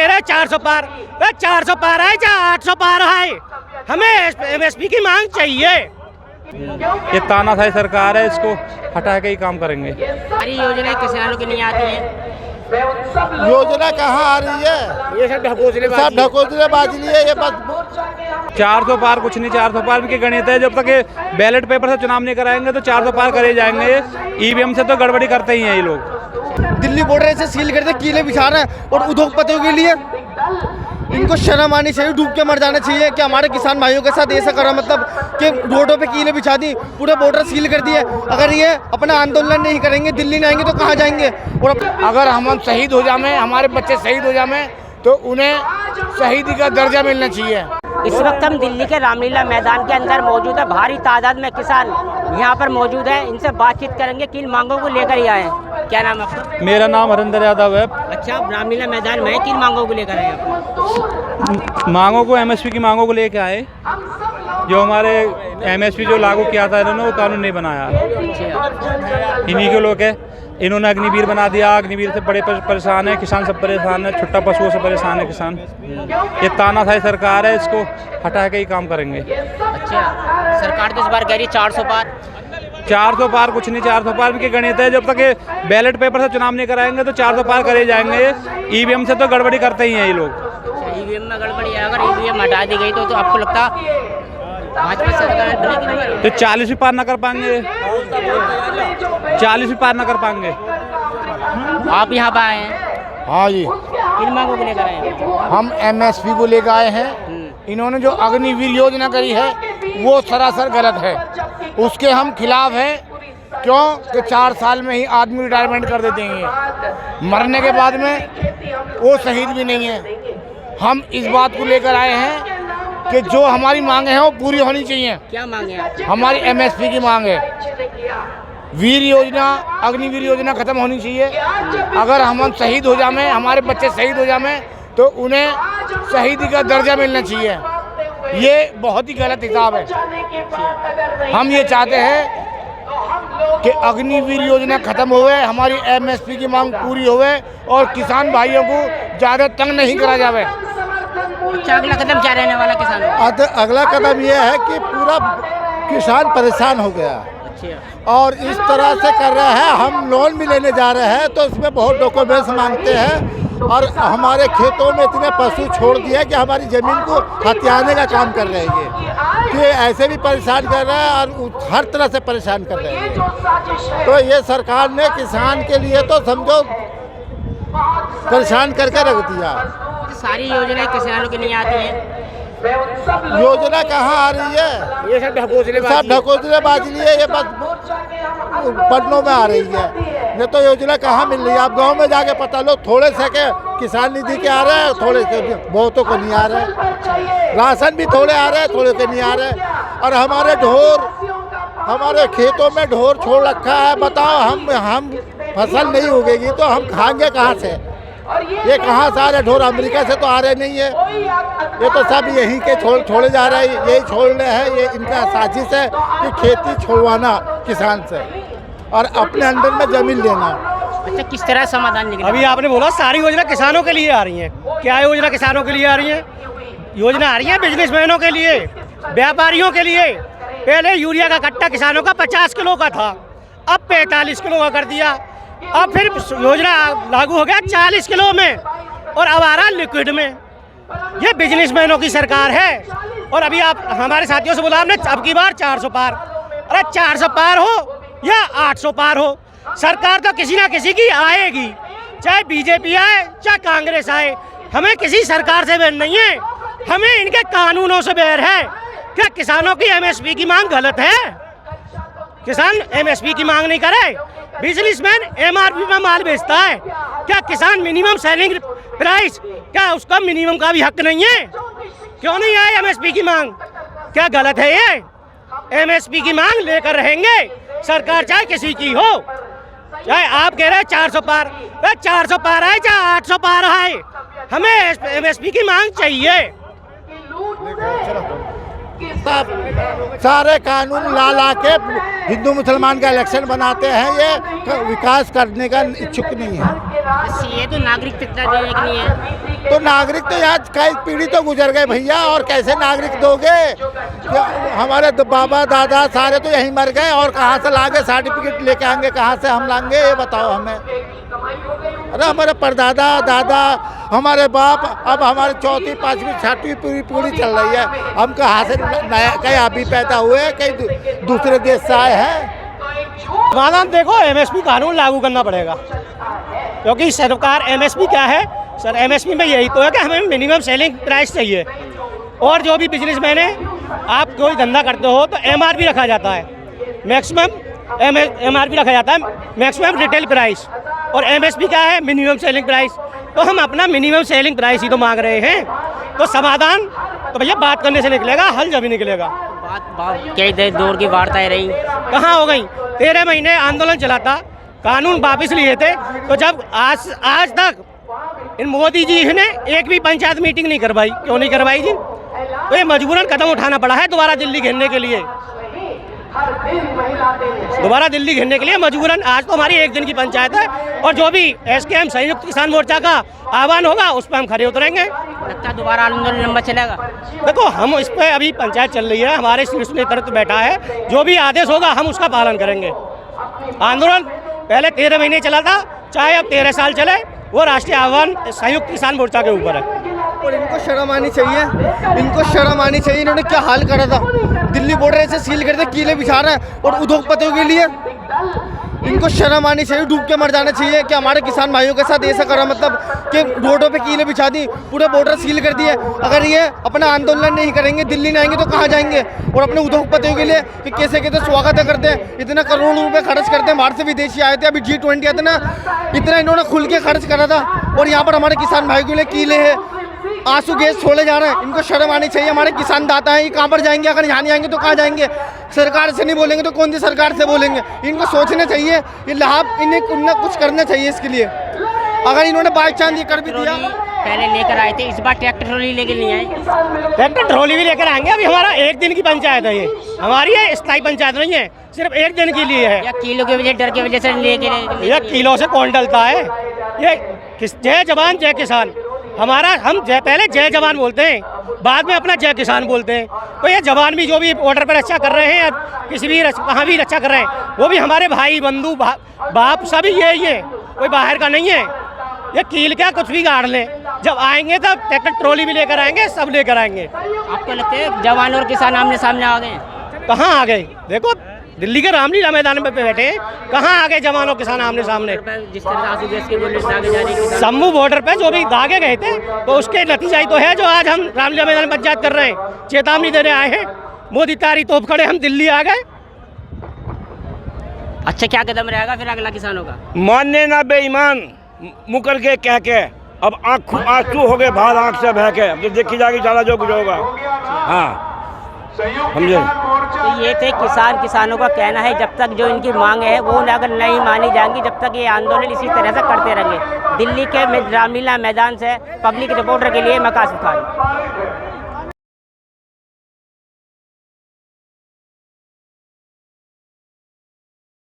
कह रहे हैं 400 पार, 400 पार है चाहे 800 पार है, हमें एमएसपी की मांग चाहिए। ये तानाशाही सरकार है, इसको हटा के ही काम करेंगे। सारी योजनाएं किसानों की नहीं आती हैं। योजना कहाँ आ रही है? ये सब ढकोसलेबाजी है ये बस। 400 पार कुछ नहीं, 400 पार भी गणित है। जब तक ये बैलेट पेपर से चुनाव नहीं कराएंगे तो 400 पार करे जाएंगे। ईवीएम से तो गड़बड़ी करते ही हैं ये लोग। दिल्ली बॉर्डर ऐसे सील करते किले बिछा रहे हैं और उद्योगपतियों के लिए इनको शर्म आनी चाहिए, डूब के मर जाना चाहिए कि हमारे किसान भाइयों के साथ ऐसा करा, मतलब कि रोडों पे कीले बिछा दी, पूरे बॉर्डर सील कर दिए। अगर ये अपना आंदोलन नहीं करेंगे, दिल्ली नहीं आएंगे तो कहाँ जाएंगे? और अगर हम शहीद हो जाएं, हमारे बच्चे शहीद हो जाएं तो उन्हें शहीदी का दर्जा मिलना चाहिए। इस वक्त हम दिल्ली के रामलीला मैदान के अंदर मौजूद है। भारी तादाद में किसान यहाँ पर मौजूद है। इनसे बातचीत करेंगे, किन मांगों को लेकर ही आए हैं। क्या नाम है आपका? मेरा नाम हरिंदर यादव है। अच्छा, आप रामलीला मैदान में किन मांगों को लेकर आए हैं? मांगों को एमएसपी की मांगों को लेके आए। जो हमारे एमएसपी जो लागू किया था इन्होंने, वो कानून नहीं बनाया, इन्हीं के लोग है। इन्होंने अग्निवीर बना दिया। अग्निवीर से बड़े परेशान है किसान, सब परेशान है। छुट्टा पशुओं से परेशान है किसान। ये तानाशाही सरकार है, इसको हटा के ही काम करेंगे। अच्छा, सरकार तो इस बार कह रही है 400 पार। 400 पार कुछ नहीं, 400 पार भी गणित है। जब तक ये बैलेट पेपर से चुनाव नहीं कराएंगे तो 400 पार करे जाएंगे। ईवीएम से तो गड़बड़ी करते ही हैं ये लोग। ईवीएम में गड़बड़ी है, अगर ईवीएम हटा दी गई तो आपको लगता भाजपा सरकार बनेगी? तो 40 भी पार ना कर पाएंगे, 40 भी पार ना कर पाएंगे। आप यहाँ पर आए हैं, हाँ जी, किन मांगों को लेकर आए हैं? हम एमएसपी को लेकर आए हैं। इन्होंने जो अग्निवीर योजना करी है वो सरासर गलत है, उसके हम खिलाफ हैं। क्यों कि 4 साल में ही आदमी रिटायरमेंट कर देते हैं, मरने के बाद में वो शहीद भी नहीं है। हम इस बात को लेकर आए हैं कि जो हमारी मांगे हैं वो पूरी होनी चाहिए। क्या मांगे हैं? हमारी एमएसपी की मांग है। वीर योजना, अग्निवीर योजना खत्म होनी चाहिए। अगर हम शहीद हो जाएं, हमारे बच्चे शहीद हो जाएं तो उन्हें शहीदी का दर्जा मिलना चाहिए। ये बहुत ही गलत हिसाब है। हम ये चाहते हैं कि अग्निवीर योजना खत्म होवे, हमारी एमएसपी की मांग पूरी होवे और किसान भाइयों को ज़्यादा तंग नहीं करा जावे। अच्छा, अगला कदम क्या रहने वाला किसानों? अगला कदम यह है कि पूरा किसान परेशान हो गया और इस तरह से कर रहे हैं। हम लोन भी लेने जा रहे हैं तो उसमें बहुत डॉक्यूमेंट्स मांगते हैं और हमारे खेतों में इतने पशु छोड़ दिए कि हमारी ज़मीन को हथियाने का काम कर रहे हैं कि ऐसे भी परेशान कर रहे हैं और हर तरह से परेशान कर रहे हैं। तो ये सरकार ने किसान के लिए तो समझो परेशान करके रख दिया। सारी योजनाएं किसानों की नहीं आती हैं। योजना कहाँ आ रही है? ये सब ढकोसलेबाजी है ये बस, पन्नों में आ रही है। नहीं तो योजना कहाँ मिल रही है? आप गांव में जाके पता लो, थोड़े से के किसान निधि के आ रहे हैं, थोड़े से बहुतों को नहीं आ रहे। राशन भी थोड़े आ रहे हैं, थोड़े के नहीं आ रहे। और हमारे खेतों में ढोर छोड़ रखा है। बताओ, हम फसल नहीं उगेगी तो हम खाएंगे कहाँ से? ये कहाँ से आ रहे? ढोर अमेरिका से तो आ रहे नहीं है, ये तो सब यहीं के छोड़े जा रहे हैं। यही छोड़ रहे हैं, ये इनका साजिश है कि खेती छोड़वाना किसान से और अपने अंडर में जमीन लेना। अच्छा, किस तरह समाधान निकला? अभी आपने बोला सारी योजना किसानों के लिए आ रही है। क्या योजना किसानों के लिए आ रही है? योजना आ रही है बिजनेसमैनों के लिए, व्यापारियों के लिए। पहले यूरिया का कट्टा किसानों का 50 किलो का था, अब 45 किलो का कर दिया। अब फिर योजना लागू हो गया 40 किलो में और अब आ रहा लिक्विड में। ये बिजनेसमैनों की सरकार है। और अभी आप हमारे साथियों से बोला आपने अब की बार 400 पार। अरे 400 पार हो या 800 पार हो, सरकार तो किसी ना किसी की आएगी, चाहे बीजेपी आए चाहे कांग्रेस आए। हमें किसी सरकार से बैर नहीं है, हमें इनके कानूनों से बैर है। क्या किसानों की एमएसपी की मांग गलत है? किसान एमएसपी की मांग नहीं करे, बिजनेसमैन एमआरपी में माल बेचता है। क्या किसान मिनिमम सेलिंग प्राइस, क्या उसका मिनिमम का भी हक नहीं है? क्यों नहीं है एमएसपी की मांग? क्या गलत है ये? एमएसपी की मांग लेकर रहेंगे, सरकार चाहे किसी की हो। चाहे आप कह रहे हैं 400 पार, 400 पार है चाहे 800 पार है, हमें एमएसपी की मांग चाहिए। सारे कानून ला के हिंदू मुसलमान का इलेक्शन बनाते हैं, ये विकास करने का इच्छुक नहीं है। ये तो नागरिकता देने के लिए है। तो नागरिक तो यहाँ कई पीढ़ी तो गुजर गए भैया, और कैसे नागरिक दोगे? हमारे बाबा दादा सारे तो यहीं मर गए, और कहाँ से लाएंगे सर्टिफिकेट लेके आएंगे, कहाँ से हम लाएंगे ये बताओ हमें। अरे हमारे परदादा दादा हमारे बाप, अब हमारे चौथी पाँचवीं छठवीं पीढ़ी चल रही है, हम कहाँ से नया कहीं अभी पैदा हुए, कहीं दूसरे देश से आए हैं। समाधान देखो, एमएसपी कानून लागू करना पड़ेगा, क्योंकि सरकार एमएसपी क्या है सर, एमएसपी में यही तो है कि हमें मिनिमम सेलिंग प्राइस चाहिए, और जो भी बिजनेसमैन है, आप कोई धंधा करते हो तो एमआरपी रखा जाता है, मैक्सिमम एमआरपी रखा जाता है, मैक्सिमम रिटेल प्राइस, और एमएसपी क्या है, मिनिमम सेलिंग प्राइस। तो हम अपना मिनिमम सेलिंग प्राइस ही तो मांग रहे हैं, तो समाधान तो भैया बात करने से निकलेगा, हल जब ही निकलेगा। बात कई देर दौर की वार्ताएं रही, कहाँ हो गई? 13 महीने आंदोलन चला था, कानून वापस लिए थे, तो जब आज तक इन मोदी जी ने एक भी पंचायत मीटिंग नहीं करवाई, क्यों नहीं करवाई जी? तो ये मजबूरन कदम उठाना पड़ा है दोबारा दिल्ली घेरने के लिए, मजबूरन। आज तो हमारी एक दिन की पंचायत है, और जो भी एसकेएम संयुक्त किसान मोर्चा का आह्वान होगा उस पर हम खड़े उतरेंगे। लगता है दोबारा आंदोलन लंबा चलेगा? देखो, हम इस पर अभी पंचायत चल रही है, हमारे शीर्ष नेतृत्व बैठा है, जो भी आदेश होगा हम उसका पालन करेंगे। आंदोलन पहले 13 महीने चला था, चाहे अब 13 साल चले, वो राष्ट्रीय आह्वान संयुक्त किसान मोर्चा के ऊपर है। और इनको शर्म आनी चाहिए, इनको शर्म आनी चाहिए। इन्होंने क्या हाल करा था, दिल्ली बॉर्डर ऐसे सील कर दे, कीले बिछा रहे हैं, और उद्योगपतियों के लिए इनको शर्म आनी चाहिए, डूब के मर जाना चाहिए कि हमारे किसान भाइयों के साथ ऐसा करा, मतलब कि रोडों पे कीले बिछा दी, पूरे बॉर्डर सील कर दिए। अगर ये अपना आंदोलन नहीं करेंगे, दिल्ली नहीं आएंगे तो कहाँ जाएंगे? और अपने उद्योगपतियों के लिए कि कैसे कैसे स्वागत करते हैं, इतना करोड़ों रुपए खर्च करते हैं, बाहर से विदेशी आए थे, अभी G20 आते ना, इतना इन्होंने खुल के खर्च करा था, और यहाँ पर हमारे किसान भाइयों के लिए कीले हैं, आंसू गैस छोड़े जा रहे हैं। इनको शर्म आनी चाहिए। हमारे किसान दाता हैं, ये कहाँ पर जाएंगे? अगर यहाँ नहीं आएंगे तो कहाँ जाएंगे? सरकार से नहीं बोलेंगे तो कौन सी सरकार से बोलेंगे? इनको सोचना चाहिए, ये लाभ इन्हें कुछ करना चाहिए इसके लिए। अगर इन्होंने बाई चांस ये कर भी दिया, पहले लेकर आए थे, इस बार ट्रैक्टर ट्रॉली लेकर नहीं आए। ट्रैक्टर ट्रॉली भी लेकर आएंगे। अभी हमारा एक दिन की पंचायत है, ये हमारी है, स्थायी पंचायत नहीं है, सिर्फ एक दिन के लिए है। या किलो की वजह, डर की वजह से ये किलो से कौन डलता है? ये जय जवान जय किसान, हमारा हम पहले जय जवान बोलते हैं, बाद में अपना जय किसान बोलते हैं। तो ये जवान भी जो भी बॉर्डर पर रक्षा कर रहे हैं, या किसी भी कहाँ भी रक्षा कर रहे हैं, वो भी हमारे भाई बंधु बाप सभी यही है, कोई बाहर का नहीं है। ये कील क्या कुछ भी गाड़ लें, जब आएंगे तब ट्रैक्टर ट्रॉली भी लेकर आएंगे, सब लेकर आएंगे। आपको लगता है जवान और किसान आमने सामने आ गए? कहाँ आ गए? देखो दिल्ली के रामलीला मैदान में बैठे हैं, कहाँ आ गए जवान और किसान आमने सामने? जिस तरह से आंसू गैस के गोले दागे जा रहे हैं, जम्मू बॉर्डर पे जो भी दागे गए थे, तो उसके नतीजा ही तो है जो आज हम रामलीला मैदान में पंचायत कर रहे हैं, चेतावनी देने आए हैं। मोदी तारी तोप खड़े, हम दिल्ली आ गए। अच्छा, क्या कदम रहेगा फिर अगला किसानों का? मानने ना बेईमान मुकर के कह के, अब आंसू हो गए बाहर आँख से बह के, अब देखी जाएगी ज़्यादा जो कुछ होगा। हाँ, समझे? तो ये थे किसानों का कहना है, जब तक जो इनकी मांग है वो अगर नहीं मानी जाएंगी, जब तक ये आंदोलन इसी तरह से करते रहेंगे। दिल्ली के रामलीला मैदान से पब्लिक रिपोर्टर के लिए मकासद खान।